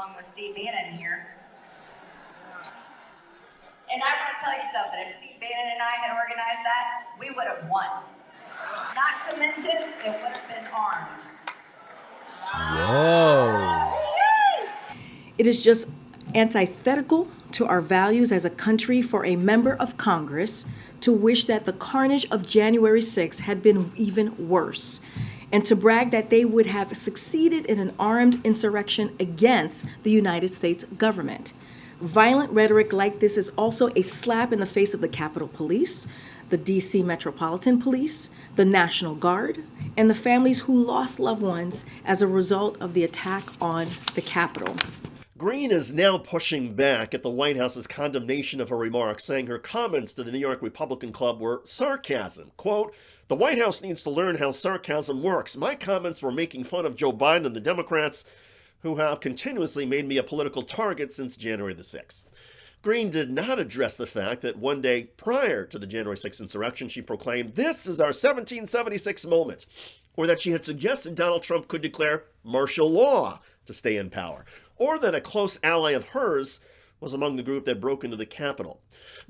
along with Steve Bannon here. And I want to tell you something, if Steve Bannon and I had organized that, we would have won. Not to mention, it would have been armed. Whoa. It is just antithetical to our values as a country for a member of Congress to wish that the carnage of January 6th had been even worse, and to brag that they would have succeeded in an armed insurrection against the United States government. Violent rhetoric like this is also a slap in the face of the Capitol Police, the D.C. Metropolitan Police, the National Guard, and the families who lost loved ones as a result of the attack on the Capitol. Greene is now pushing back at the White House's condemnation of her remarks, saying her comments to the New York Republican Club were sarcasm. Quote, "The White House needs to learn how sarcasm works. My comments were making fun of Joe Biden and the Democrats, who have continuously made me a political target since January the 6th. Greene did not address the fact that one day prior to the January 6th insurrection, she proclaimed, "This is our 1776 moment," or that she had suggested Donald Trump could declare martial law to stay in power, or that a close ally of hers was among the group that broke into the Capitol.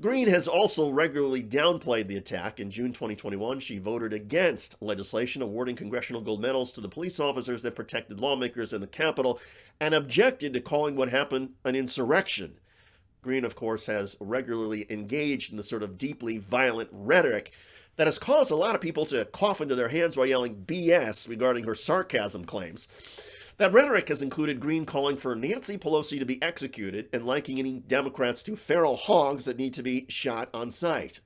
Greene has also regularly downplayed the attack. In June 2021, she voted against legislation awarding congressional gold medals to the police officers that protected lawmakers in the Capitol and objected to calling what happened an insurrection. Greene, of course, has regularly engaged in the sort of deeply violent rhetoric that has caused a lot of people to cough into their hands while yelling BS regarding her sarcasm claims. That rhetoric has included Greene calling for Nancy Pelosi to be executed and likening Democrats to feral hogs that need to be shot on sight.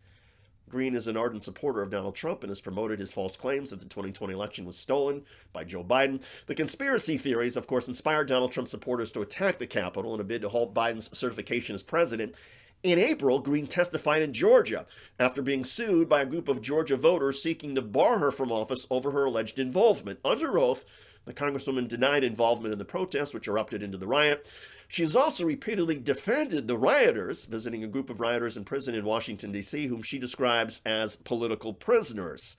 Greene is an ardent supporter of Donald Trump and has promoted his false claims that the 2020 election was stolen by Joe Biden. The conspiracy theories, of course, inspired Donald Trump supporters to attack the Capitol in a bid to halt Biden's certification as president. In April, Greene testified in Georgia after being sued by a group of Georgia voters seeking to bar her from office over her alleged involvement. Under oath, the Congresswoman denied involvement in the protests, which erupted into the riot. She has also repeatedly defended the rioters, visiting a group of rioters in prison in Washington, D.C., whom she describes as political prisoners.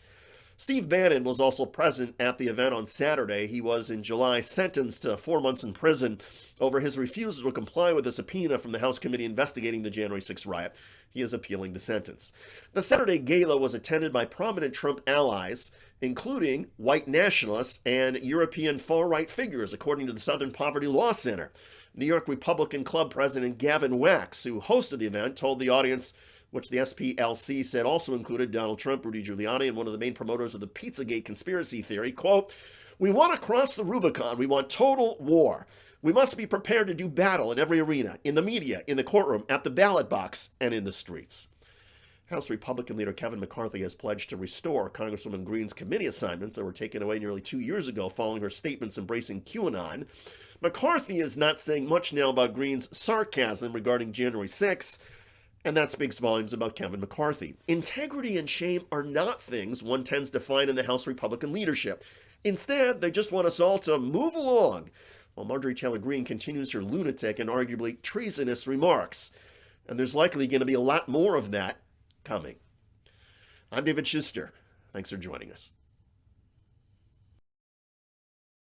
Steve Bannon was also present at the event on Saturday. He was, in July, sentenced to 4 months in prison over his refusal to comply with a subpoena from the House committee investigating the January 6th riot. He is appealing the sentence. The Saturday gala was attended by prominent Trump allies, including white nationalists and European far-right figures, according to the Southern Poverty Law Center. New York Republican Club President Gavin Wax, who hosted the event, told the audience, which the SPLC said also included Donald Trump, Rudy Giuliani, and one of the main promoters of the Pizzagate conspiracy theory, quote, "We want to cross the Rubicon. We want total war. We must be prepared to do battle in every arena, in the media, in the courtroom, at the ballot box, and in the streets." House Republican leader Kevin McCarthy has pledged to restore Congresswoman Greene's committee assignments that were taken away nearly 2 years ago following her statements embracing QAnon. McCarthy is not saying much now about Greene's sarcasm regarding January 6th, and that speaks volumes about Kevin McCarthy. Integrity and shame are not things one tends to find in the House Republican leadership. Instead, they just want us all to move along, while Marjorie Taylor Greene continues her lunatic and arguably treasonous remarks. And there's likely going to be a lot more of that coming. I'm David Shuster. Thanks for joining us.